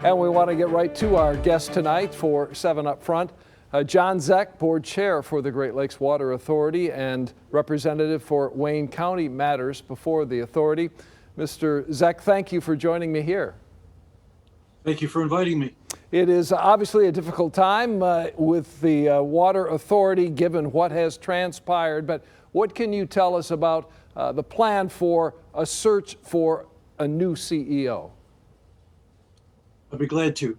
And we want to get right to our guest tonight for 7 Up Front. John Zech, Board Chair for the Great Lakes Water Authority and representative for Wayne County matters before the authority. Mr. Zech, thank you for joining me here. Thank you for inviting me. It is obviously a difficult time with the Water Authority given what has transpired, but what can you tell us about the plan for a search for a new CEO? I'd be glad to.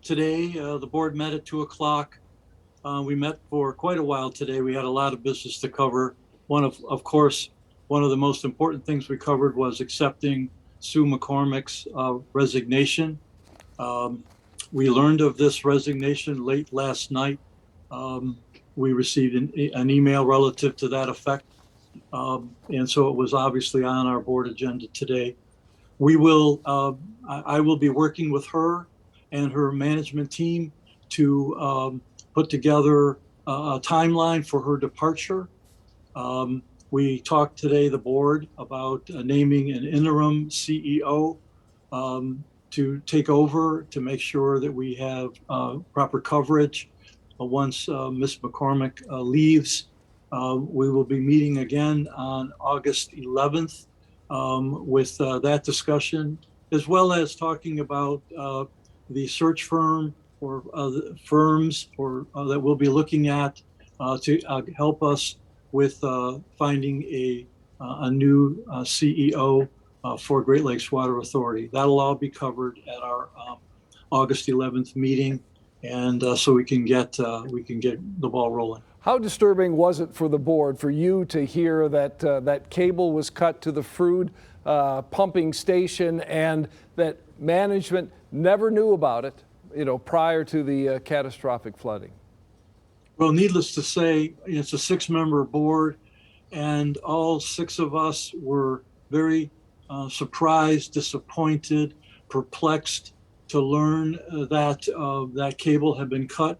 Today, the board met at 2 o'clock. We met for quite a while today. We had a lot of business to cover. Of course, one of the most important things we covered was accepting Sue McCormick's resignation. We learned of this resignation late last night. We received an email relative to that effect. And so it was obviously on our board agenda today. I will be working with her and her management team to put together a timeline for her departure. We talked today, the board, about naming an interim CEO to take over to make sure that we have proper coverage once Ms. McCormick leaves. We will be meeting again on August 11th with that discussion, as well as talking about the search firm or firms that we'll be looking at to help us with finding a new CEO for Great Lakes Water Authority. That'll all be covered at our August 11th meeting, and so we can get the ball rolling. How disturbing was it for the board for you to hear that that cable was cut to the Frood pumping station and that management never knew about it, prior to the catastrophic flooding? Well, needless to say, it's a 6-member board, and all 6 of us were very surprised, disappointed, perplexed to learn that that cable had been cut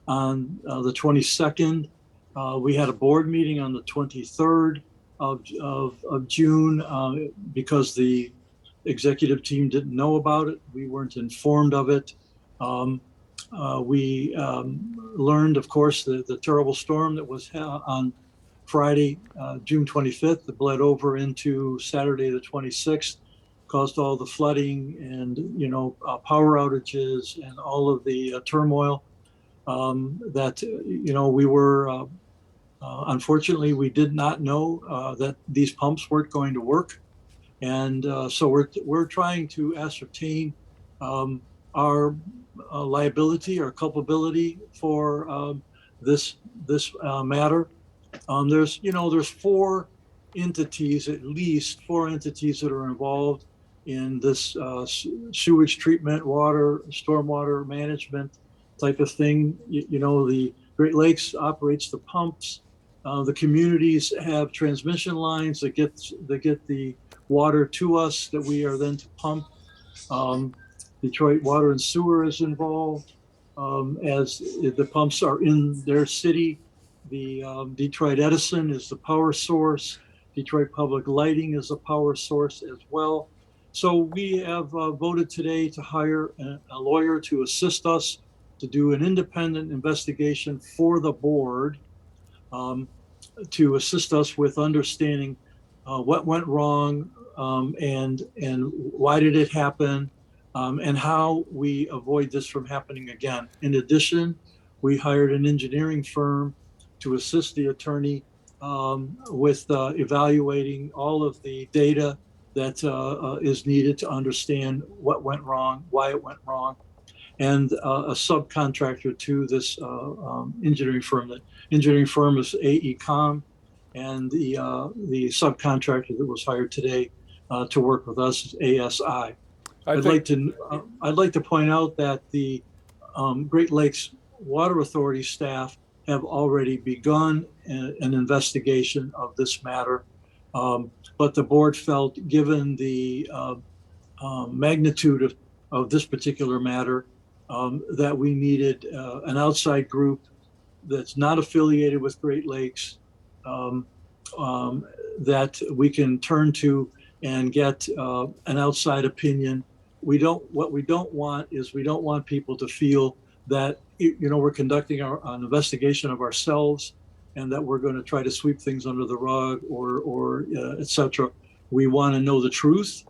on the 22nd. We had a board meeting on the 23rd of June because the executive team didn't know about it. We weren't informed of it. We learned, of course, the terrible storm that was on Friday, June 25th, that bled over into Saturday the 26th, caused all the flooding and power outages and all of the turmoil that we were. Unfortunately, we did not know that these pumps weren't going to work, and so we're trying to ascertain our liability, our culpability for this matter. There's 4 entities, at least 4 entities that are involved in this sewage treatment, water, stormwater management type of thing. The Great Lakes operates the pumps. The communities have transmission lines that get the water to us that we are then to pump. Detroit Water and Sewer is involved as the pumps are in their city. The Detroit Edison is the power source. Detroit Public Lighting is a power source as well. So we have voted today to hire a lawyer to assist us to do an independent investigation for the board to assist us with understanding what went wrong and why did it happen, and how we avoid this from happening again. In addition, we hired an engineering firm to assist the attorney with evaluating all of the data that is needed to understand what went wrong, why it went wrong, and a subcontractor to this engineering firm. The engineering firm is AECom, and the subcontractor that was hired today to work with us is ASI. I'd like to point out that the Great Lakes Water Authority staff have already begun an investigation of this matter, but the board felt, given the magnitude of this particular matter, that we needed an outside group that's not affiliated with Great Lakes, that we can turn to and get an outside opinion what we don't want is we don't want people to feel that, we're conducting an investigation of ourselves and that we're going to try to sweep things under the rug or et cetera. We want to know the truth,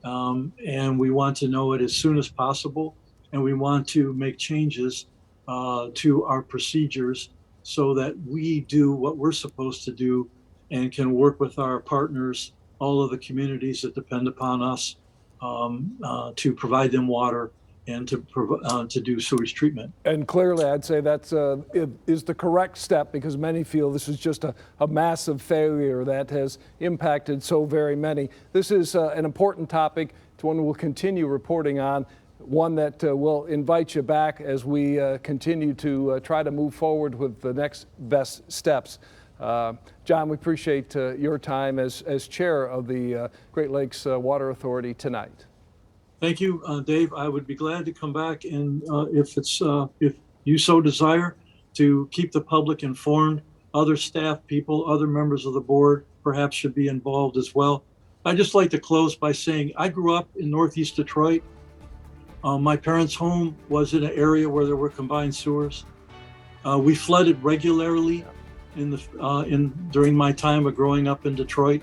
and we want to know it as soon as possible. And we want to make changes to our procedures so that we do what we're supposed to do and can work with our partners, all of the communities that depend upon us, to provide them water and to do sewage treatment. And clearly, I'd say that's is the correct step, because many feel this is just a massive failure that has impacted so very many. This is an important topic. It's one we'll continue reporting on, one that will invite you back as we continue to try to move forward with the next best steps. John, we appreciate your time as chair of the Great Lakes Water Authority tonight. Thank you, Dave. I would be glad to come back, and if you so desire, to keep the public informed. Other staff people, other members of the board perhaps should be involved as well. I'd just like to close by saying I grew up in Northeast Detroit. My parents' home was in an area where there were combined sewers. We flooded regularly during my time of growing up in Detroit.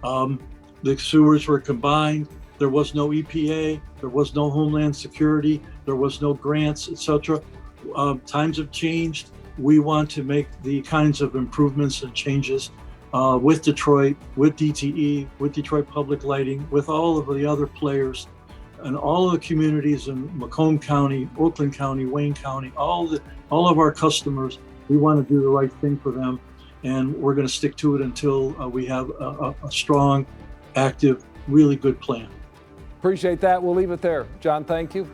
The sewers were combined. There was no EPA, there was no Homeland Security, there was no grants, etc. Times have changed. We want to make the kinds of improvements and changes with Detroit, with DTE, with Detroit Public Lighting, with all of the other players and all of the communities in Macomb County, Oakland County, Wayne County, all of our customers. We want to do the right thing for them, and we're going to stick to it until we have a strong, active, really good plan. Appreciate that. We'll leave it there. John, thank you.